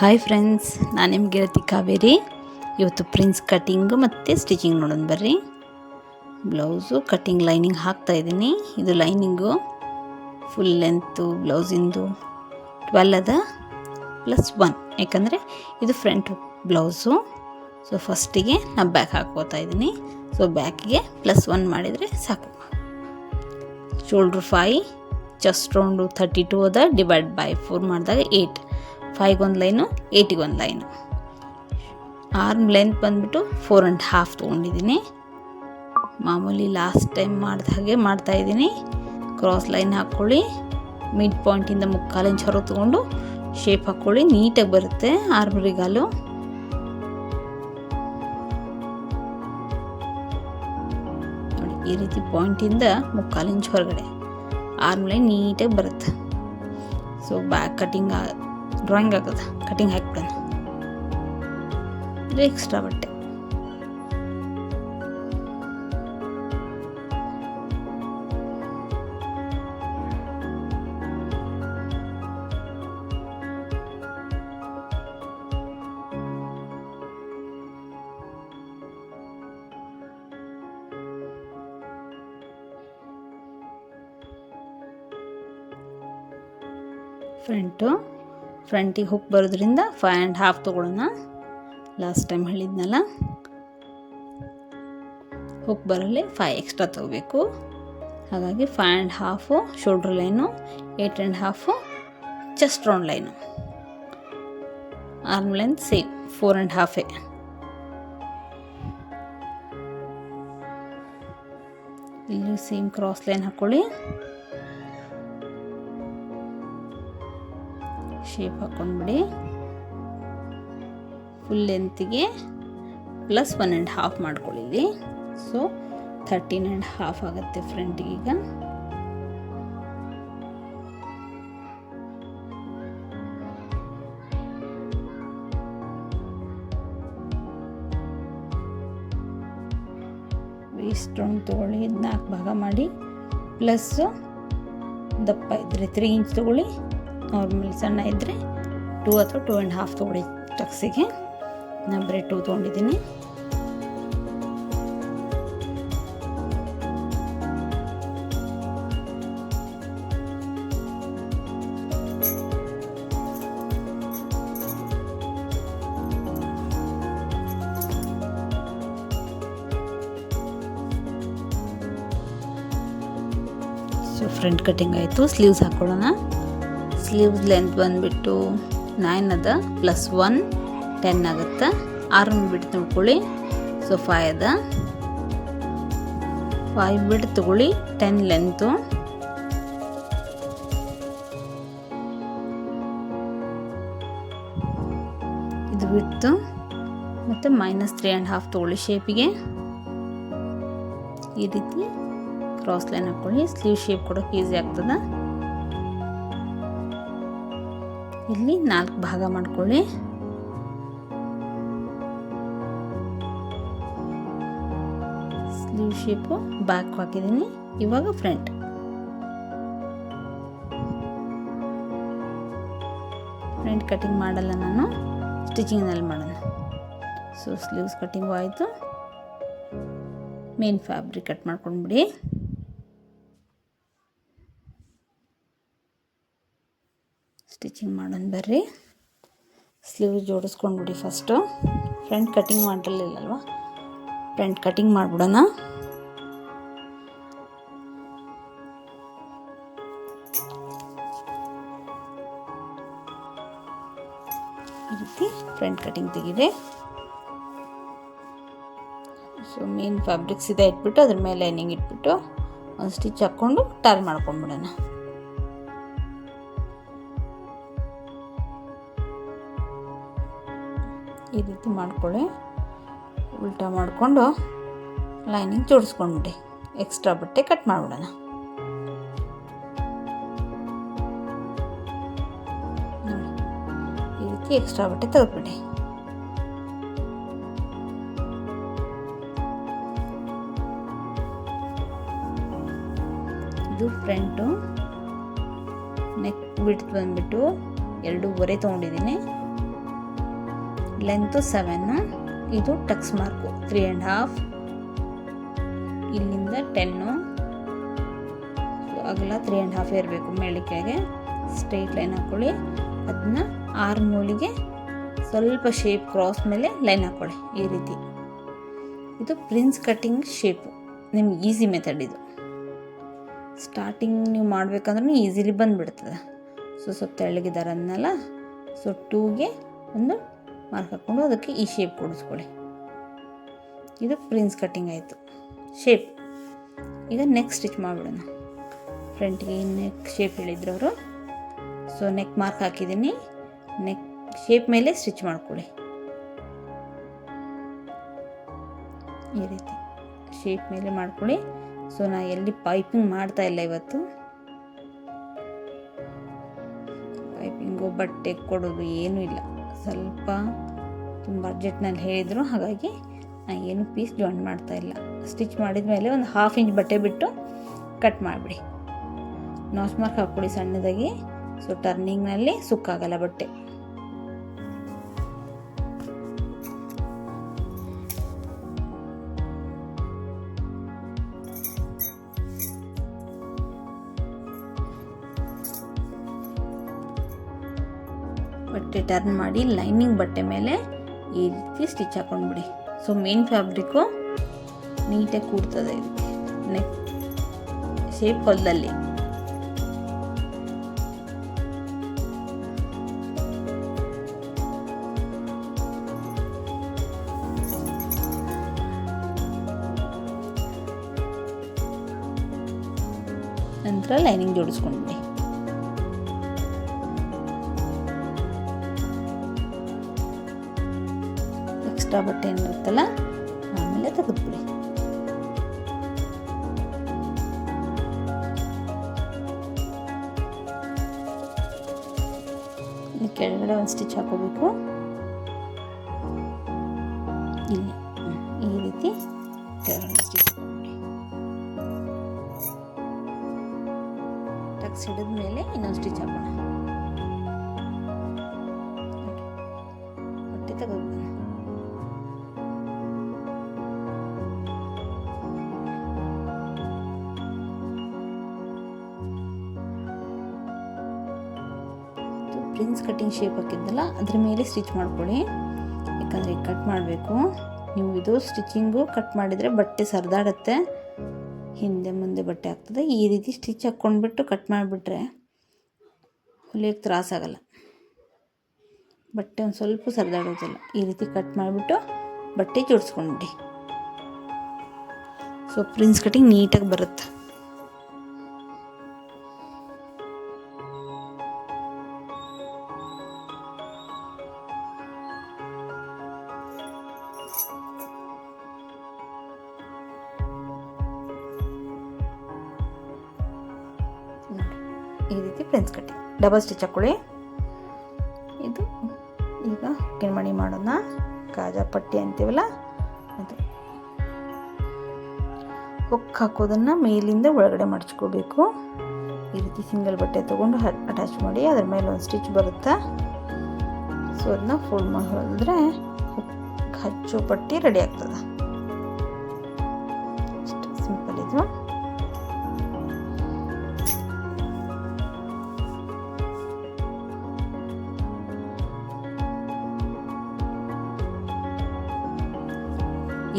Hi friends, ನಾನು ನಿಮ್ಮ ಗೆಳತಿ ಕಾವೇರಿ. ಇವತ್ತು ಪ್ರಿನ್ಸ್ ಕಟಿಂಗು ಮತ್ತು ಸ್ಟಿಚಿಂಗ್ ನೋಡೋಣ ಬರ್ರಿ. ಬ್ಲೌಸು ಕಟಿಂಗ್ ಲೈನಿಂಗ್ ಹಾಕ್ತಾಯಿದ್ದೀನಿ. ಇದು ಲೈನಿಂಗು ಫುಲ್ ಲೆಂತು ಬ್ಲೌಸಿಂದು 12 ಅದ +1, ಯಾಕಂದರೆ ಇದು ಫ್ರಂಟ್ ಬ್ಲೌಸು. ಸೊ ಫಸ್ಟಿಗೆ ನಾನು ಬ್ಯಾಕ್ ಹಾಕ್ಕೋತಾ ಇದ್ದೀನಿ. ಸೊ ಬ್ಯಾಕಿಗೆ +1 ಮಾಡಿದರೆ ಸಾಕು. ಶೋಲ್ಡ್ರ್ 5, ಚೆಸ್ಟ್ ರೌಂಡು 32 ಅದ, /4 ಮಾಡಿದಾಗ 8. 5 ಒಂದು ಲೈನು, 8 ಒಂದು ಲೈನು. ಆರ್ಮ್ ಲೆಂತ್ ಬಂದುಬಿಟ್ಟು 4.5 ತೊಗೊಂಡಿದ್ದೀನಿ. ಮಾಮೂಲಿ ಲಾಸ್ಟ್ ಟೈಮ್ ಮಾಡಿದ ಹಾಗೆ ಮಾಡ್ತಾಯಿದ್ದೀನಿ. ಕ್ರಾಸ್ ಲೈನ್ ಹಾಕ್ಕೊಳ್ಳಿ, ಮಿಡ್ ಪಾಯಿಂಟಿಂದ 3/4 ಇಂಚ್ ಹೊರಗೆ ತೊಗೊಂಡು ಶೇಪ್ ಹಾಕ್ಕೊಳ್ಳಿ. ನೀಟಾಗಿ ಬರುತ್ತೆ ಆರ್ಮ್ ರಿಗಾಲು. ನೋಡಿ, ಈ ರೀತಿ ಪಾಯಿಂಟಿಂದ 3/4 ಇಂಚ್ ಹೊರಗಡೆ ಆರ್ಮ್ ಲೈನ್ ನೀಟಾಗಿ ಬರುತ್ತೆ. ಸೊ ಬ್ಯಾಕ್ ಕಟಿಂಗ್ ಡ್ರಾಯಿಂಗ್ ಆಗೋದು, ಕಟಿಂಗ್ ಹಾಕ್ಬಿಡೋಣ. ಇದು ಎಕ್ಸ್ಟ್ರಾ ಬಟ್ಟೆ. ಫ್ರಂಟಿಗೆ ಹುಕ್ ಬರೋದ್ರಿಂದ 5.5 ತೊಗೊಳ್ಳೋಣ. ಲಾಸ್ಟ್ ಟೈಮ್ ಹೇಳಿದ್ನಲ್ಲ, ಹುಕ್ ಬರಲಿ 5 ಎಕ್ಸ್ಟ್ರಾ ತೊಗೋಬೇಕು. ಹಾಗಾಗಿ 5.5 shoulder line, 8.5 chest round line. Arm length same 4.5. ಇಲ್ಲಿ ಸೇಮ್ ಕ್ರಾಸ್ ಲೈನ್ ಹಾಕ್ಕೊಳ್ಳಿ. ಶೇಪ್ ಹಾಕ್ಕೊಂಡ್ಬಿಡಿ. ಫುಲ್ ಲೆಂತಿಗೆ +1.5 ಮಾಡ್ಕೊಳ್ಳಿ. ಸೊ 13.5 ಆಗುತ್ತೆ ಫ್ರಂಟಿಗೆ. ಈಗ ವೇಸ್ಟ್ ರೌಂಡ್ ತೊಗೊಳ್ಳಿ, 4 ಭಾಗ ಮಾಡಿ. ಪ್ಲಸ್ ದಪ್ಪ ಇದ್ದರೆ 3 ಇಂಚ್ ತೊಗೊಳ್ಳಿ, ನಾರ್ಮಲ್ ಸಣ್ಣ ಇದ್ದರೆ 2 ಅಥವಾ 2.5 ತೊಗೊಳ್ಳಿ. ಟಕ್ಸಿಗೆ ನಾನು ಬರೀ 2 ತೊಗೊಂಡಿದ್ದೀನಿ. ಸೊ ಫ್ರಂಟ್ ಕಟಿಂಗ್ ಆಯಿತು. ಸ್ಲೀವ್ಸ್ ಹಾಕ್ಕೊಳ್ಳೋಣ. ಸ್ಲೀವ್ಸ್ ಲೆಂತ್ ಬಂದುಬಿಟ್ಟು 9 ಅದ, +1 10 ಆಗುತ್ತೆ. ಆರ್ಮ್ ಬಿಟ್ಟು ನೋಡ್ಕೊಳ್ಳಿ. ಸೊ 5 ಅದ, 5 ಬಿಟ್ಟು ತಗೊಳ್ಳಿ. 10 ಲೆಂತು. ಇದು ಬಿಟ್ಟು ಮತ್ತು -3.5 ತಗೊಳ್ಳಿ ಶೇಪಿಗೆ. ಈ ರೀತಿ ಕ್ರಾಸ್ ಲೈನ್ ಹಾಕ್ಕೊಳ್ಳಿ. ಸ್ಲೀವ್ ಶೇಪ್ ಕೊಡೋಕೆ ಈಸಿ ಆಗ್ತದೆ. ಇಲ್ಲಿ 4 ಭಾಗ ಮಾಡ್ಕೊಳ್ಳಿ. ಸ್ಲೀವ್ ಶೇಪು ಬ್ಯಾಕ್ ಹಾಕಿದ್ದೀನಿ. ಇವಾಗ ಫ್ರಂಟ್ ಕಟಿಂಗ್ ಮಾಡಲ್ಲ, ನಾನು ಸ್ಟಿಚಿಂಗ್ನಲ್ಲಿ ಮಾಡೋಣ. ಸೊ ಸ್ಲೀವ್ಸ್ ಕಟಿಂಗು ಆಯಿತು. ಮೇನ್ ಫ್ಯಾಬ್ರಿಕ್ ಕಟ್ ಮಾಡ್ಕೊಂಡ್ಬಿಡಿ. ಸ್ಟಿಚಿಂಗ್ ಮಾಡೋಣ ಬರ್ರಿ. ಸ್ಲೀವ್ ಜೋಡಿಸ್ಕೊಂಡ್ಬಿಡಿ. ಫಸ್ಟು ಫ್ರಂಟ್ ಕಟಿಂಗ್ ಮಾಡಿರಲಿಲ್ಲಲ್ವ, ಫ್ರಂಟ್ ಕಟಿಂಗ್ ಮಾಡಿಬಿಡೋಣ. ಈ ರೀತಿ ಫ್ರಂಟ್ ಕಟಿಂಗ್ ತೆಗಿದೆ. ಸೊ ಮೇನ್ ಫ್ಯಾಬ್ರಿಕ್ ಸೀದಾ ಇಟ್ಬಿಟ್ಟು ಅದ್ರ ಮೇಲೆ ಲೈನಿಂಗ್ ಇಟ್ಬಿಟ್ಟು ಒಂದು ಸ್ಟಿಚ್ ಹಾಕ್ಕೊಂಡು ಟರ್ನ್ ಮಾಡ್ಕೊಂಡ್ಬಿಡೋಣ. ಈ ರೀತಿ ಮಾಡ್ಕೊಳ್ಳಿ. ಉಲ್ಟಾ ಮಾಡಿಕೊಂಡು ಲೈನಿಂಗ್ ಜೋಡಿಸ್ಕೊಂಡ್ಬಿಡಿ. ಎಕ್ಸ್ಟ್ರಾ ಬಟ್ಟೆ ಕಟ್ ಮಾಡಿಬಿಡೋಣ. ಈ ರೀತಿ ಎಕ್ಸ್ಟ್ರಾ ಬಟ್ಟೆ ತೆಗೆದುಬಿಡಿ. ಇದು ಫ್ರಂಟು. ನೆಕ್ ಬಿಡ್ತು ಬಂದುಬಿಟ್ಟು 2.5 ತೊಗೊಂಡಿದ್ದೀನಿ. ಲೆಂತು 7, ಇದು ಟಕ್ಸ್ ಮಾರ್ಕು 3.5, ಇಲ್ಲಿಂದ 10, ಅಗಲ 3.5 ಇರಬೇಕು ಮೇಳಿಕೆಗೆ. ಸ್ಟ್ರೈಟ್ ಲೈನ್ ಹಾಕ್ಕೊಳ್ಳಿ. ಅದನ್ನ 6 ಮೂಲಿಗೆ ಸ್ವಲ್ಪ ಶೇಪ್ ಕ್ರಾಸ್ ಮೇಲೆ ಲೈನ್ ಹಾಕ್ಕೊಳ್ಳಿ ಈ ರೀತಿ. ಇದು ಪ್ರಿನ್ಸ್ ಕಟ್ಟಿಂಗ್ ಶೇಪು, ನಿಮ್ಗೆ ಈಸಿ ಮೆಥಡ್ ಇದು. ಸ್ಟಾರ್ಟಿಂಗ್ ನೀವು ಮಾಡಬೇಕಂದ್ರೂ ಈಸಿಲಿ ಬಂದುಬಿಡ್ತದೆ. ಸ್ವಲ್ಪ ತೆಳ್ಳಗಿದ್ದಾರೆ ಅದನ್ನೆಲ್ಲ. 2ಗೆ ಒಂದು ಮಾರ್ಕ್ ಹಾಕ್ಕೊಂಡು ಅದಕ್ಕೆ ಈ ಶೇಪ್ ಕೊಡಿಸ್ಕೊಳ್ಳಿ. ಇದು ಪ್ರಿನ್ಸ್ ಕಟ್ಟಿಂಗ್ ಆಯಿತು ಶೇಪ್. ಈಗ ನೆಕ್ ಸ್ಟಿಚ್ ಮಾಡಿಬಿಡೋಣ. ಫ್ರಂಟ್ಗೆ ನೆಕ್ ಶೇಪ್ ಹೇಳಿದ್ರು ಅವರು. ನೆಕ್ ಮಾರ್ಕ್ ಹಾಕಿದ್ದೀನಿ. ನೆಕ್ ಶೇಪ್ ಮೇಲೆ ಸ್ಟಿಚ್ ಮಾಡ್ಕೊಳ್ಳಿ ಈ ರೀತಿ. ಶೇಪ್ ಮೇಲೆ ಮಾಡ್ಕೊಳ್ಳಿ. ನಾ ಎಲ್ಲಿ ಪೈಪಿಂಗ್ ಮಾಡ್ತಾ ಇಲ್ಲ ಇವತ್ತು. ಪೈಪಿಂಗು ಬಟ್ಟೆ ಕೊಡೋದು ಏನೂ ಇಲ್ಲ. ಸ್ವಲ್ಪ ತುಂಬ ಅರ್ಜೆಂಟ್ನಲ್ಲಿ ಹೇಳಿದರು, ಹಾಗಾಗಿ ನಾನು ಏನು ಪೀಸ್ ಜಾಯಿನ್ ಮಾಡ್ತಾ ಇಲ್ಲ. ಸ್ಟಿಚ್ ಮಾಡಿದ ಮೇಲೆ ಒಂದು 1/2 ಇಂಚ್ ಬಟ್ಟೆ ಬಿಟ್ಟು ಕಟ್ ಮಾಡಿಬಿಡಿ. ನಾಚ್ ಮಾರ್ಕ್ ಹಾಕ್ಕೊಳ್ಳಿ ಸಣ್ಣದಾಗಿ. ಟರ್ನಿಂಗ್ನಲ್ಲಿ ಸುಕ್ಕಾಗಲ್ಲ ಬಟ್ಟೆ. ಬಟ್ಟೆ ಟರ್ನ್ ಮಾಡಿ ಲೈನಿಂಗ್ ಬಟ್ಟೆ ಮೇಲೆ ಈ ರೀತಿ ಸ್ಟಿಚ್ ಹಾಕೊಂಡ್ಬಿಡಿ. ಮೇನ್ ಫ್ಯಾಬ್ರಿಕ್ಕು ನೀಟಾಗಿ ಕೂಡ್ತದೆ ಇದಕ್ಕೆ. ನೆಕ್ ಶೇಪ್ ಹೊಲದಲ್ಲಿ ನಂತರ ಲೈನಿಂಗ್ ಜೋಡಿಸ್ಕೊಂಡ್ಬಿಡಿ. ಎಕ್ಸ್ಟ್ರಾ ಬಟ್ಟೆ ಏನಿರುತ್ತಲ್ಲ ಆಮೇಲೆ ತೆಗೆದುಬಿಡಿ. ಕೆಳಗಡೆ ಒಂದು ಸ್ಟಿಚ್ ಹಾಕೋಬೇಕು. ಇಲ್ಲಿ ಈ ರೀತಿ ಕೆಳಗಡೆ ಸ್ಟಿಚ್ ಟಕ್ಸ್ ಹಿಡಿದ ಮೇಲೆ ಇನ್ನೊಂದು ಸ್ಟಿಚ್ ಹಾಕೋಣ. ಬಟ್ಟೆ ತೆಗೆದುಬಿಡೋಣ. ಪ್ರಿನ್ಸ್ ಕಟ್ಟಿಂಗ್ ಶೇಪ್ ಹಾಕಿದ್ದಲ್ಲ ಅದ್ರ ಮೇಲೆ ಸ್ಟಿಚ್ ಮಾಡ್ಕೊಳ್ಳಿ. ಯಾಕಂದರೆ ಈಗ ಕಟ್ ಮಾಡಬೇಕು. ನೀವು ಇದು ಸ್ಟಿಚಿಂಗು ಕಟ್ ಮಾಡಿದರೆ ಬಟ್ಟೆ ಸರಿದಾಡುತ್ತೆ, ಹಿಂದೆ ಮುಂದೆ ಬಟ್ಟೆ ಆಗ್ತದೆ. ಈ ರೀತಿ ಸ್ಟಿಚ್ ಹಾಕ್ಕೊಂಡ್ಬಿಟ್ಟು ಕಟ್ ಮಾಡಿಬಿಟ್ರೆ ಹೊಲಿಯೋಕ್ಕೆ ತ್ರಾಸಾಗಲ್ಲ. ಬಟ್ಟೆ ಒಂದು ಸ್ವಲ್ಪ ಸರಿದಾಡೋದಿಲ್ಲ. ಈ ರೀತಿ ಕಟ್ ಮಾಡಿಬಿಟ್ಟು ಬಟ್ಟೆ ಜೋಡಿಸ್ಕೊಂಡ್ಬಿಡಿ. ಪ್ರಿನ್ಸ್ ಕಟ್ಟಿಂಗ್ ನೀಟಾಗಿ ಬರುತ್ತೆ. ಈ ರೀತಿ ಪ್ರಿನ್ಸ್ ಕಟ್ಟಿಂಗ್ ಡಬಲ್ ಸ್ಟಿಚ್ ಹಾಕ್ಕೊಳ್ಳಿ. ಇದು ಈಗ ಕಿಣ್ಮಣಿ ಮಾಡೋಣ. ಕಾಜಾ ಪಟ್ಟಿ ಅಂತೀವಲ್ಲ ಅದು. ಹೊಕ್ಕೆ ಹಾಕೋದನ್ನು ಮೇಲಿಂದ ಒಳಗಡೆ ಮಡಚ್ಕೋಬೇಕು. ಈ ರೀತಿ ಸಿಂಗಲ್ ಬಟ್ಟೆ ತೊಗೊಂಡು ಅಟ್ಯಾಚ್ ಮಾಡಿ ಅದ್ರ ಮೇಲೆ ಒಂದು ಸ್ಟಿಚ್ ಬರುತ್ತೆ. ಅದನ್ನ ಫೋಲ್ಡ್ ಮಾಡಿ ಹೊಲಿದ್ರೆ ಹಚ್ಚೋ ಪಟ್ಟಿ ರೆಡಿ ಆಗ್ತದೆ. ಅಷ್ಟು ಸಿಂಪಲ್ ಇದು.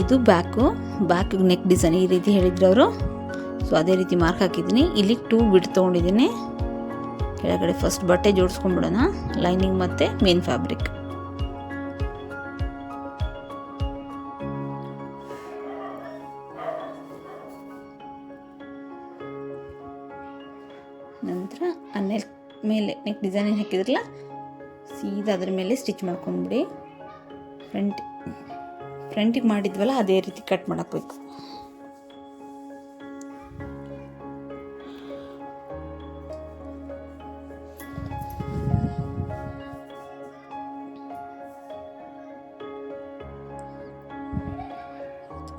ಇದು ಬ್ಯಾಕ್ ನೆಕ್ ಡಿಸೈನ್ ಈ ರೀತಿ ಹೇಳಿದ್ರು ಅವರು. ಅದೇ ರೀತಿ ಮಾರ್ಕ್ ಹಾಕಿದ್ದೀನಿ. ಇಲ್ಲಿ 2 ಬಿಟ್ ತೊಗೊಂಡಿದ್ದೀನಿ. ಕೆಳಗಡೆ ಫಸ್ಟ್ ಬಟ್ಟೆ ಜೋಡಿಸ್ಕೊಂಡ್ಬಿಡೋಣ, ಲೈನಿಂಗ್ ಮತ್ತು ಮೇನ್ ಫ್ಯಾಬ್ರಿಕ್. ನಂತರ ಆ ನೆಕ್ ಮೇಲೆ ನೆಕ್ ಡಿಸೈನ್ ಏನು ಹಾಕಿದ್ರಲ್ಲ ಸೀದಾ ಅದ್ರ ಮೇಲೆ ಸ್ಟಿಚ್ ಮಾಡ್ಕೊಂಡ್ಬಿಡಿ. ಫ್ರಂಟಿಗೆ ಮಾಡಿದ್ವಲ್ಲ ಅದೇ ರೀತಿ ಕಟ್ ಮಾಡಬೇಕು.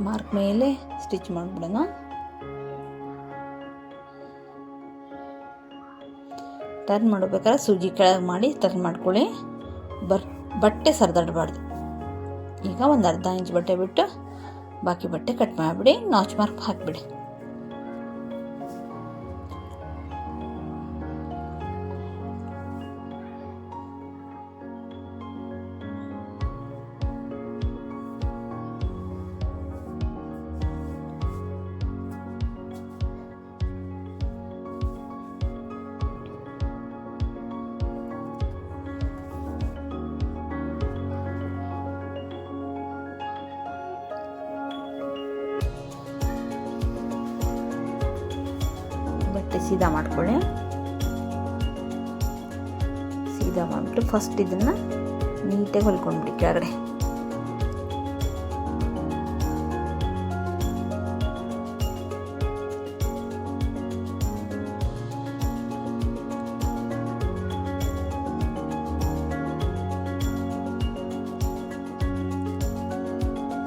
ಮಾರ್ಕ್ ಮೇಲೆ ಸ್ಟಿಚ್ ಮಾಡಿಬಿಡೋಣ. ಟರ್ನ್ ಮಾಡಬೇಕಾದ್ರೆ ಸೂಜಿ ಕೆಳಗೆ ಮಾಡಿ ಟರ್ನ್ ಮಾಡ್ಕೊಳ್ಳಿ. ಬಟ್ಟೆ ಸರಿದಾಡಬಾರ್ದು. ಈಗ ಒಂದು ಅರ್ಧ ಇಂಚ್ ಬಟ್ಟೆ ಬಿಟ್ಟು ಬಾಕಿ ಬಟ್ಟೆ ಕಟ್ ಮಾಡಿಬಿಡಿ, ನಾಚ್ ಮಾರ್ಕ್ ಹಾಕಿಬಿಡಿ. ಬಟ್ಟೆ ಸೀದಾ ಮಾಡ್ಕೊಳ್ಳಿ. ಸೀದಾ ಮಾಡಿಬಿಟ್ಟು ಫಸ್ಟ್ ಇದನ್ನು ನೀಟಾಗಿ ಹೊಲ್ಕೊಂಡ್ಬಿಡಿ ಕೆಳಗಡೆ.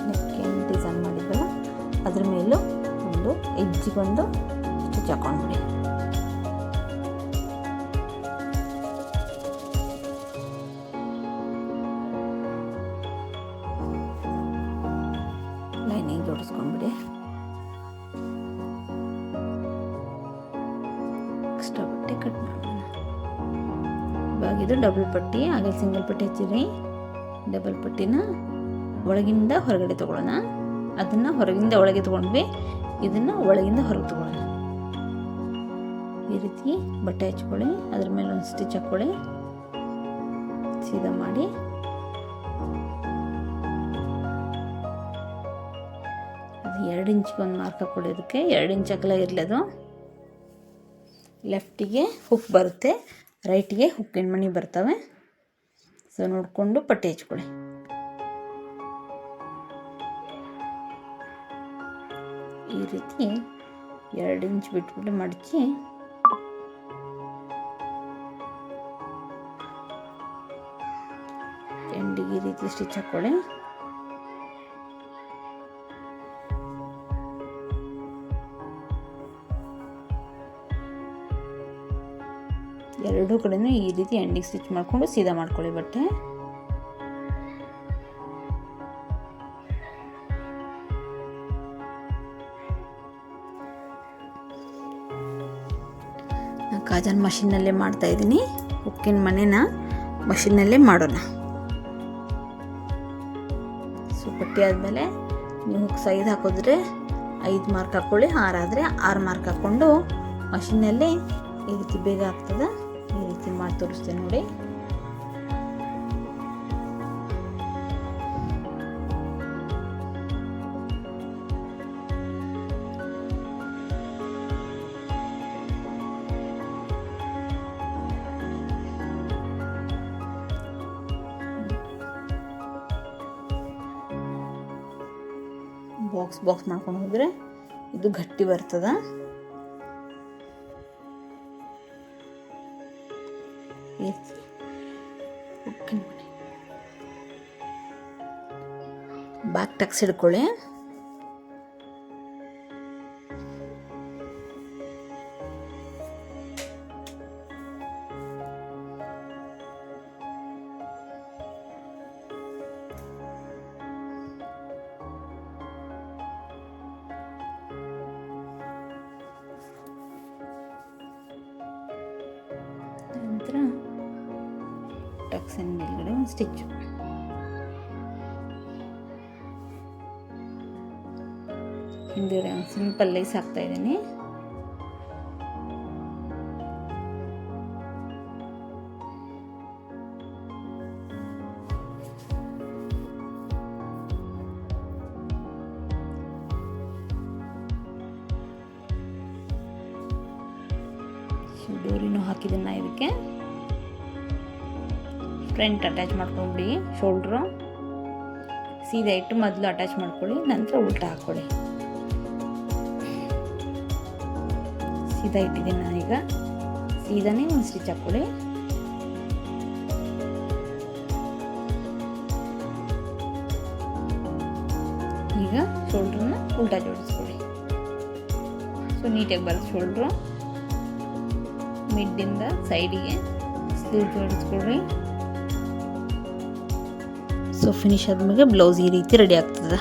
ನೆಕ್ಕೇನು ಡಿಸೈನ್ ಮಾಡಿದ್ವಲ್ಲ ಅದ್ರ ಮೇಲೂ ಒಂದು ಎಜ್ಜಿಗೊಂದು ಸ್ಟಿಚ್ ಹಾಕೊಂಡ್ಬಿಡಿ. ಲೈನಿಂಗ್ ಜೋಡಿಸ್ಕೊಂಡ್ಬಿಡಿ. ಎಕ್ಸ್ಟ್ರಾ ಬಟ್ಟೆ ಕಟ್ ಮಾಡೋಣ. ಇವಾಗ ಇದು ಡಬಲ್ ಪಟ್ಟಿ, ಹಾಗೆ ಸಿಂಗಲ್ ಪಟ್ಟಿ ಹಚ್ಚಿರಿ. ಡಬಲ್ ಪಟ್ಟಿನ ಒಳಗಿಂದ ಹೊರಗಡೆ ತೊಗೊಳ್ಳೋಣ. ಅದನ್ನು ಹೊರಗಿಂದ ಒಳಗೆ ತೊಗೊಂಡ್ವಿ, ಇದನ್ನು ಒಳಗಿಂದ ಹೊರಗೆ ತೊಗೊಳ್ಳೋಣ. ಈ ರೀತಿ ಬಟ್ಟೆ ಹಚ್ಕೊಳ್ಳಿ, ಅದ್ರ ಮೇಲೆ ಒಂದು ಸ್ಟಿಚ್ ಹಾಕ್ಕೊಳ್ಳಿ, ಸೀದಾ ಮಾಡಿ. ಅದು 2 ಇಂಚಿಗೆ ಒಂದು ಮಾರ್ಕ್ ಹಾಕ್ಕೊಳ್ಳಿ. ಅದಕ್ಕೆ 2 ಇಂಚ್ ಅಗಲ ಇರಲಿ. ಅದು ಲೆಫ್ಟಿಗೆ ಹುಕ್ ಬರುತ್ತೆ, ರೈಟಿಗೆ ಹುಕ್ಕಿನ ಮಣಿ ಬರ್ತವೆ. ಸೊ ನೋಡಿಕೊಂಡು ಪಟ್ಟಿ ಹಚ್ಕೊಳ್ಳಿ. ಈ ರೀತಿ 2 ಇಂಚ್ ಬಿಟ್ಬಿಟ್ಟು ಮಡಚಿ ಎಂಡಿಗೆ ಈ ರೀತಿ ಸ್ಟಿಚ್ ಹಾಕ್ಕೊಳ್ಳಿ. ಎರಡೂ ಕಡೆನೂ ಈ ರೀತಿ ಎಂಡಿಗೆ ಸ್ಟಿಚ್ ಮಾಡಿಕೊಂಡು ಸೀದಾ ಮಾಡ್ಕೊಳ್ಳಿ ಬಟ್ಟೆ. ಕಾಜನ್ ಮಷಿನ್ನಲ್ಲೇ ಮಾಡ್ತಾ ಇದ್ದೀನಿ. ಹುಕ್ಕಿನ ಮನೆನ ಮಷಿನ್ನಲ್ಲೇ ಮಾಡೋಣ. ಸೊ ಪಟ್ಟಿ ಆದಮೇಲೆ ನೀವು ಹುಕ್ ಸೈಜ್ ಹಾಕಿದ್ರೆ 5 ಮಾರ್ಕ್ ಹಾಕ್ಕೊಳ್ಳಿ, 6 ಆದರೆ 6 ಮಾರ್ಕ್ ಹಾಕ್ಕೊಂಡು ಮಷಿನ್ನಲ್ಲಿ ಈ ರೀತಿ ಬೇಗ ಆಗ್ತದೆ. ಈ ರೀತಿ ಮಾಡಿ ತೋರಿಸ್ತೇನೆ ನೋಡಿ. ಬಾಕ್ಸ್ ಮಾಡ್ಕೊಂಡು ಹೋದರೆ ಇದು ಗಟ್ಟಿ ಬರ್ತದ. ಬ್ಯಾಕ್ ಟಕ್ಸ್ ಹಿಡ್ಕೊಳ್ಳಿ. ನಂತರ ಟಕ್ಸಿನ ಮೇಲ್ಗಡೆ ಒಂದು ಸ್ಟಿಚ್ಚು. ಹಿಂದ್ಗಡೆ ಒಂದು ಸಿಂಪಲ್ ಲೇಸ್ ಹಾಕ್ತಾ ಇದ್ದೀನಿ. ಡೋರಿನೂ ಹಾಕಿದ್ದೀನಿ. ಇದಕ್ಕೆ ಫ್ರಂಟ್ ಅಟ್ಯಾಚ್ ಮಾಡ್ಕೊಂಡ್ಬಿಡಿ. ಶೋಲ್ಡ್ರು ಸೀದಾ ಇಟ್ಟು ಮೊದಲು ಅಟ್ಯಾಚ್ ಮಾಡ್ಕೊಳ್ಳಿ, ನಂತರ ಉಲ್ಟಾ ಹಾಕ್ಕೊಳ್ಳಿ. ಸೀದಾ ಇಟ್ಟಿದ್ದೀನಿ ನಾನೀಗ. ಸೀದಾನೇ ಒಂದು ಸ್ಟಿಚ್ ಹಾಕ್ಕೊಳ್ಳಿ. ಈಗ ಶೋಲ್ಡ್ರನ್ನ ಉಲ್ಟಾ ಜೋಡಿಸ್ಕೊಳ್ಳಿ. ಸೊ ನೀಟಾಗಿ ಬರುತ್ತೆ ಶೋಲ್ಡ್ರು. ಮಿಡ್ಡಿಂದ ಸೈಡಿಗೆ ಸ್ಲೀವ್ ಜೋಡಿಸ್ಕೊಳ್ರಿ. ಸೊ ಫಿನಿಶ್ ಆದ್ಮೇಲೆ ಬ್ಲೌಸ್ ಈ ರೀತಿ ರೆಡಿ ಆಗ್ತದೆ.